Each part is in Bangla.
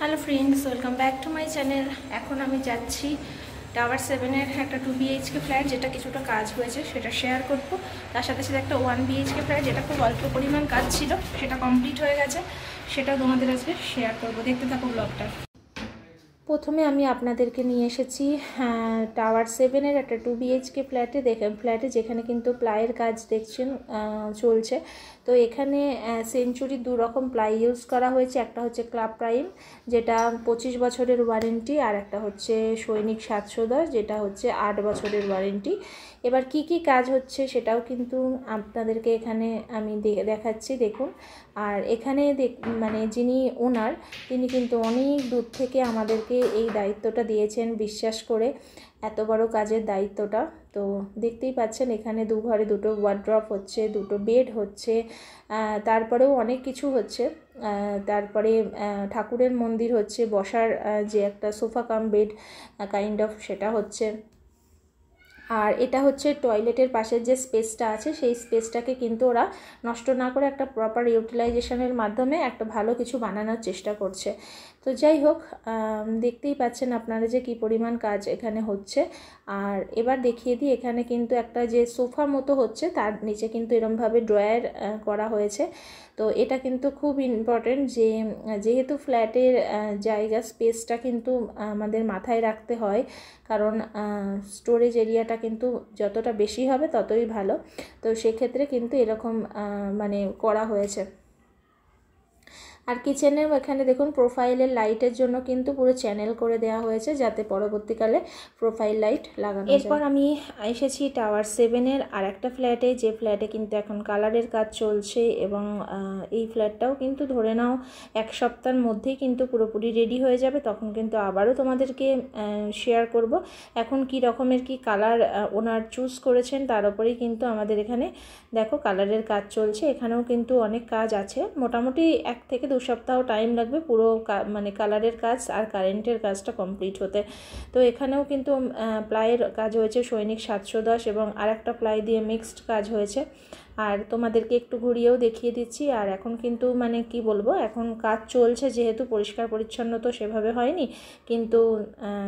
Hello friends, welcome back to my channel. এখন আমি যাচ্ছি টাওয়ার 7-এর একটা 2 BHK ফ্ল্যাট, যেটা কিছুটা কাজ হয়েছে সেটা শেয়ার করব। তার সাথে সাথে একটা 1 BHK ফ্ল্যাট, যেটা খুব অল্প পরিমাণ কাজ ছিল, সেটা কমপ্লিট হয়ে গেছে, সেটাও তোমাদের আজকে শেয়ার করব। দেখতে থাকো ব্লগটা। প্রথমে আমি আপনাদেরকে নিয়ে এসেছি টাওয়ার 7-এর একটা 2 BHK ফ্ল্যাটে যেখানে কিন্তু প্লাইয়ের কাজ দেখছেন চলছে। তো এখানে সেঞ্চুরি 2 রকম প্লাই ইউজ করা হয়েছে। একটা হচ্ছে ক্লাব প্রাইম, যেটা 25 বছরের ওয়ারেন্টি, আর একটা হচ্ছে সৈনিক 710, যেটা হচ্ছে 8 বছরের ওয়ারেন্টি। এবার কি কি কাজ হচ্ছে সেটাও কিন্তু আপনাদেরকে এখানে আমি দেখাচ্ছি, দেখুন। আর এখানে মানে যিনি ওনার, তিনি কিন্তু অনেক দূর থেকে আমাদেরকে এই দায়িত্বটা দিয়েছেন, বিশ্বাস করে এত বড় কাজের দায়িত্বটা। তো দেখতেই পাচ্ছেন এখানে 2 ঘরে 2টো ওয়ার্ড্রপ হচ্ছে, 2টো বেড হচ্ছে, তারপরেও অনেক কিছু হচ্ছে। তারপরে ঠাকুরের মন্দির হচ্ছে, বসার যে একটা sofa cum bed kind of, সেটা হচ্ছে। আর এটা হচ্ছে টয়লেটের পাশের যে স্পেসটা আছে, সেই স্পেসটাকে কিন্তু ওরা নষ্ট না করে একটা প্রপার ইউটিলাইজেশনের মাধ্যমে একটা ভালো কিছু বানানোর চেষ্টা করছে। তো যাই হোক, দেখতেই পাচ্ছেন আপনারা যে কী পরিমাণ কাজ এখানে হচ্ছে। আর এবার দেখিয়ে দিই, এখানে কিন্তু একটা যে সোফা মতো হচ্ছে, তার নিচে কিন্তু এরমভাবে ড্রয়ার করা হয়েছে। তো এটা কিন্তু খুব ইম্পর্টেন্ট, যেহেতু ফ্ল্যাটের জায়গা স্পেসটা কিন্তু আমাদের মাথায় রাখতে হয়, কারণ স্টোরেজ এরিয়াটা কিন্তু যতটা বেশি হবে ততই ভালো। তো সেক্ষেত্রে কিন্তু এরকম মানে করা হয়েছে। আর কিচেনেও এখানে দেখুন প্রোফাইলের লাইটের জন্য কিন্তু পুরো চ্যানেল করে দেওয়া হয়েছে, যাতে পরবর্তীকালে প্রোফাইল লাইট লাগানো যায়। এরপর আমি এসেছি টাওয়ার 7-এর আর একটা ফ্ল্যাটে, যে ফ্ল্যাটে কিন্তু এখন কালারের কাজ চলছে, এবং এই ফ্ল্যাটটাও কিন্তু ধরে নাও 1 সপ্তাহের মধ্যেই কিন্তু পুরোপুরি রেডি হয়ে যাবে। তখন কিন্তু আবারও তোমাদেরকে শেয়ার করব এখন কি রকমের কি কালার ওনার চুজ করেছেন, তার উপরেই কিন্তু আমাদের এখানে দেখো কালারের কাজ চলছে। এখানেও কিন্তু অনেক কাজ আছে, মোটামুটি 1 থেকে 2 সপ্তাহ টাইম লাগবে পুরো মানে কালারের কাজ আর কারেন্টের কাজটা কমপ্লিট হতে। তো এখানেও কিন্তু প্লাইয়ের কাজ হয়েছে সৈনিক 710, এবং আর একটা প্লাই দিয়ে মিক্সড কাজ হয়েছে। আর তোমাদেরকে একটু ঘুরিয়েও দেখিয়ে দিচ্ছি। আর এখন কিন্তু মানে কি বলবো, এখন কাজ চলছে, যেহেতু পরিষ্কার পরিচ্ছন্ন তো সেভাবে হয়নি, কিন্তু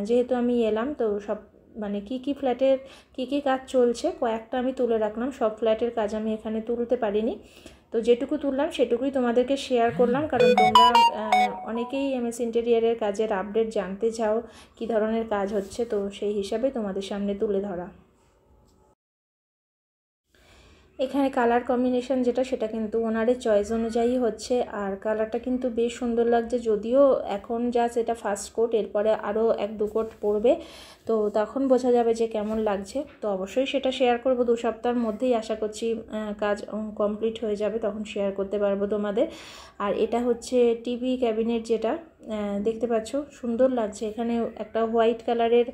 যেহেতু আমি এলাম, তো সব মানে কি ফ্ল্যাটের কি কাজ চলছে কয়েকটা আমি তুলে রাখলাম। সব ফ্ল্যাটের কাজ আমি এখানে তুলতে পারিনি, তো যেটুকু তুললাম সেটুকুই তোমাদেরকে শেয়ার করলাম, কারণ তোমরা অনেকেই এমএস ইন্টেরিয়ারের কাজের আপডেট জানতে চাও, কী ধরনের কাজ হচ্ছে, তো সেই হিসাবে তোমাদের সামনে তুলে ধরা। এখানে কালার কম্বিনেশন যেটা, সেটা কিন্তু ওনারের চয়েস অনুযায়ী হচ্ছে। আর কালারটা কিন্তু বেশ সুন্দর লাগছে, যদিও এখন যা সেটা ফার্স্ট কোট, এরপরে আরও 1-2 কোট পড়বে, তো তখন বোঝা যাবে যে কেমন লাগছে। তো অবশ্যই সেটা শেয়ার করব 2 সপ্তাহের মধ্যেই, আশা করছি কাজ কমপ্লিট হয়ে যাবে, তখন শেয়ার করতে পারবো তোমাদের। আর এটা হচ্ছে টিভি ক্যাবিনেট, যেটা দেখতে পাচ্ছ সুন্দর লাগছে। এখানে একটা হোয়াইট কালারের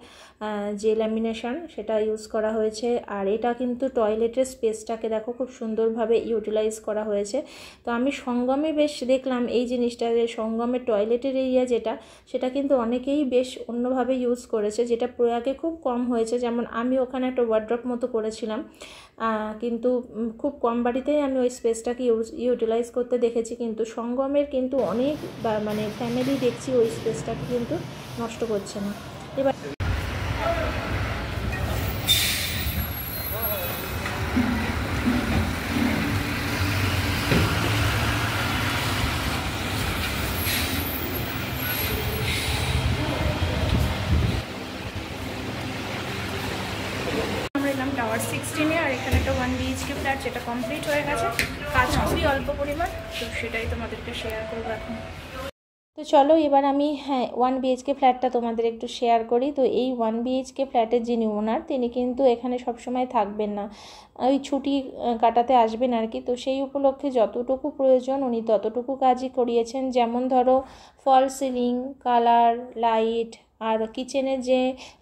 যে ল্যামিনেশন, সেটা ইউজ করা হয়েছে। আর এটা কিন্তু টয়লেটের স্পেসটাকে দেখো খুব সুন্দরভাবে ইউটিলাইজ করা হয়েছে। তো আমি সঙ্গমে বেশ দেখলাম এই জিনিসটা, যে সঙ্গমের টয়লেটের এরিয়া যেটা, সেটা কিন্তু অনেকেই বেশ অন্যভাবে ইউজ করেছে, যেটা প্রয়াগে খুব কম হয়েছে। যেমন আমি ওখানে একটা ওয়ার্ড্রপ মতো করেছিলাম, কিন্তু খুব কম বাড়িতেই আমি ওই স্পেসটাকে ইউটিলাইজ করতে দেখেছি, কিন্তু সঙ্গমের কিন্তু অনেক মানে ফ্যামিলি দেখছি ওই স্পেসটাকে কিন্তু নষ্ট করছে না। এবার আমরা এলাম টাওয়ার 16-এ, আর এখানে একটা 1 BHK ফ্ল্যাট, যেটা কমপ্লিট হয়ে গেছে, কাজ খুবই অল্প পরিমাণ, তো সেটাই তোমাদেরকে শেয়ার করবো এখন। তো চলো এবার আমি 1 BHK ফ্ল্যাটটা তোমাদের একটু শেয়ার করি। তো এই 1 BHK ফ্ল্যাটের যিনি ওনার, তিনি কিন্তু এখানে সবসময় থাকবেন না, ওই ছুটি কাটাতে আসবেন আর কি। তো সেই উপলক্ষে যতটুকু প্রয়োজন উনি ততটুকু কাজই করিয়েছেন। যেমন ধরো ফল সিলিং, কালার, লাইট, আর কিচেনের যে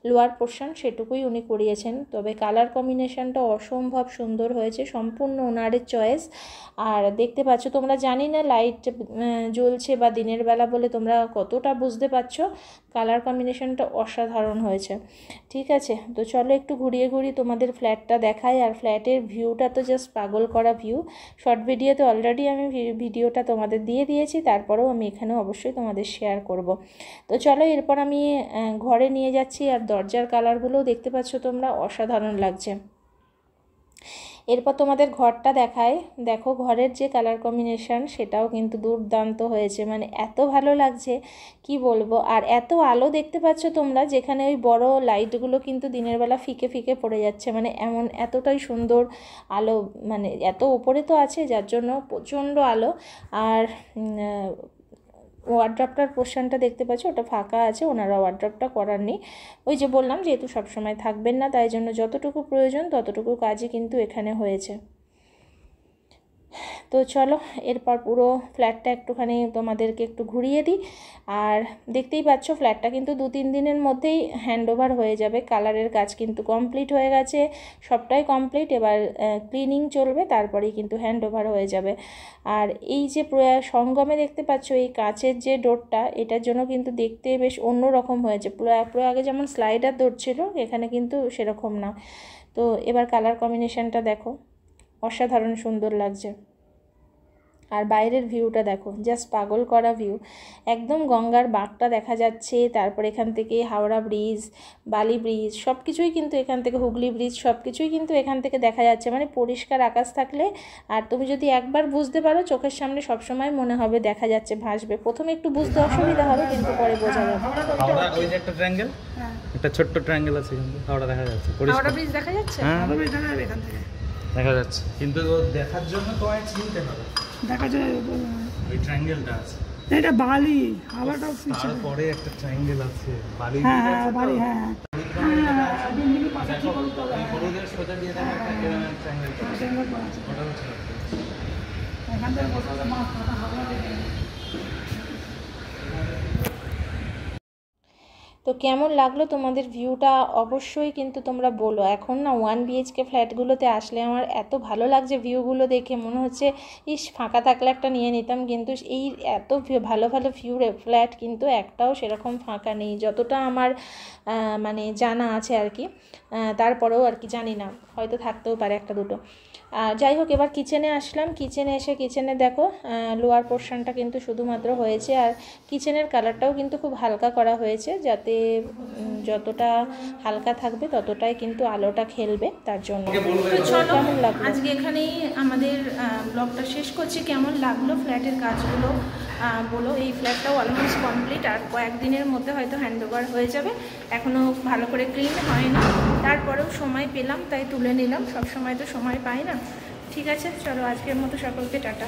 লোয়ার পোর্শন সেটুকুই উনি করিয়েছেন। তবে কালার কম্বিনেশনটা অসম্ভব সুন্দর হয়েছে, সম্পূর্ণ ওনারের চয়েস। আর দেখতে পাচ্ছ তোমরা, জানি না লাইট জ্বলছে বা দিনের বেলা বলে তোমরা কতটা বুঝতে পারছো, কালার কম্বিনেশনটা অসাধারণ হয়েছে। ঠিক আছে, তো চলো একটু ঘুরিয়ে ঘুরিয়ে তোমাদের ফ্ল্যাটটা দেখাই। আর ফ্ল্যাটের ভিউটা তো জাস্ট পাগল করা ভিউ। শর্ট ভিডিওতে অলরেডি আমি ভিডিওটা তোমাদের দিয়ে দিয়েছি, তারপরেও আমি এখানেও অবশ্যই তোমাদের শেয়ার করব। তো চলো এরপর আমি ঘরে নিয়ে যাচ্ছি। আর দরজার কালারগুলোও দেখতে পাচ্ছ তোমরা, অসাধারণ লাগছে। এরপর তোমাদের ঘরটা দেখায়। দেখো ঘরের যে কালার কম্বিনেশন সেটাও কিন্তু দুর্দান্ত হয়েছে, মানে এত ভালো লাগছে কি বলবো। আর এত আলো দেখতে পাচ্ছ তোমরা, যেখানে ওই বড় লাইটগুলো কিন্তু দিনের বেলা ফিকে ফিকে পড়ে যাচ্ছে, মানে এতটাই সুন্দর আলো, মানে এত ওপরে তো আছে যার জন্য প্রচণ্ড আলো। আর ওয়ার্ড্রপটার পোর্শনটা দেখতে পাচ্ছ, ওটা ফাঁকা আছে, ওনারা ওয়ার্ড্রপটা করার নেই। ওই যে বললাম যেহেতু সবসময় থাকবেন না, তাই জন্য যতটুকু প্রয়োজন ততটুকু কাজই কিন্তু এখানে হয়েছে। তো চলো এরপর পুরো ফ্ল্যাটটা একটুখানি তোমাদেরকে একটু ঘুরিয়ে দিই। আর দেখতেই পাচ্ছ ফ্ল্যাটটা কিন্তু 2-3 দিনের মধ্যেই হ্যান্ডওভার হয়ে যাবে। কালারের কাজ কিন্তু কমপ্লিট হয়ে গেছে, সবটাই কমপ্লিট। এবার ক্লিনিং চলবে, তারপরেই কিন্তু হ্যান্ডওভার হয়ে যাবে। আর এই যে সঙ্গমে দেখতে পাচ্ছ এই কাচের যে ডোরটা, এটার জন্য কিন্তু দেখতে বেশ অন্যরকম হয়েছে। আগে যেমন স্লাইডার ডোর ছিল, এখানে কিন্তু সেরকম না। তো এবার কালার কম্বিনেশনটা দেখো, অসাধারণ সুন্দর লাগছে। আর বাইরের ভিউটা দেখো, জাস্ট পাগল করা ভিউ। একদম গঙ্গার বাঁকটা দেখা যাচ্ছে, তারপর এখান থেকে হাওড়া ব্রিজ, বালি ব্রিজ সব কিছুই কিন্তু এখান থেকে, হুগলি ব্রিজ সব কিছুই কিন্তু এখান থেকে দেখা যাচ্ছে। মানে পরিষ্কার আকাশ থাকলে, আর তুমি যদি একবার বুঝতে পারো, চোখের সামনে সবসময় মনে হবে দেখা যাচ্ছে, ভাসবে। প্রথমে একটু বুঝতে অসুবিধা হবে, কিন্তু পরে বোঝা যাবে। ওই যে একটা ট্রায়াঙ্গেল, একটা ছোট্ট ট্রায়াঙ্গেল আছে, কিন্তু হাওড়া দেখা যাচ্ছে, হাওড়া ব্রিজ দেখা যাচ্ছে, হাওড়া ব্রিজ দেখা যাবে এখান থেকে, দেখা যাচ্ছে। কিন্তু দেখার জন্য তোমায় চিনতে হবে, দেখা যায় ওই ট্রায়াঙ্গেলটা আছে, এটা বালি, হাওড়াটাও তারপরে একটা ট্রায়াঙ্গেল আছে, বালি, হ্যাঁ বালি, হ্যাঁ হলুদের সোজা দিয়ে দেখা একটা ট্রায়াঙ্গেল আছে, ওটা হচ্ছে এখান থেকে বসালে মাছ কাটা হাওড়া থেকে। তো কেমন লাগলো তোমাদের ভিউটা অবশ্যই কিন্তু তোমরা বলো। এখন না 1 BHK ফ্ল্যাটগুলোতে আসলে আমার এত ভালো লাগছে ভিউগুলো দেখে, মনে হচ্ছে ইস ফাঁকা থাকলে একটা নিয়ে নিতাম। কিন্তু এই এত ভালো ভালো ভিউ ফ্ল্যাট কিন্তু একটাও সেরকম ফাঁকা নেই, যতটা আমার মানে জানা আছে আর কি। তারপরেও আর কি জানি না, হয়তো থাকতেও পারে একটা দুটো। যাই হোক, এবার কিচেনে আসলাম। কিচেনে এসে কিচেনে দেখো লোয়ার পোর্শনটা কিন্তু শুধুমাত্র হয়েছে। আর কিচেনের কালারটাও কিন্তু খুব হালকা করা হয়েছে, যাতে যতটা হালকা থাকবে ততটাই কিন্তু আলোটা খেলবে, তার জন্য। তো চলো কেমন লাগলো, আজকে এখানেই আমাদের ব্লগটা শেষ করছি। কেমন লাগলো ফ্ল্যাটের কাজগুলো বলো। এই ফ্ল্যাটটাও অলমোস্ট কমপ্লিট, আর কয়েকদিনের মধ্যে হয়তো হ্যান্ডওভার হয়ে যাবে। এখনও ভালো করে ক্লিন হয়নি, তারপরেও সময় পেলাম তাই তুলে নিলাম। সব সময় তো সময় পাই না। ঠিক আছে, চলো আজকের মতো সকলকে টাটা।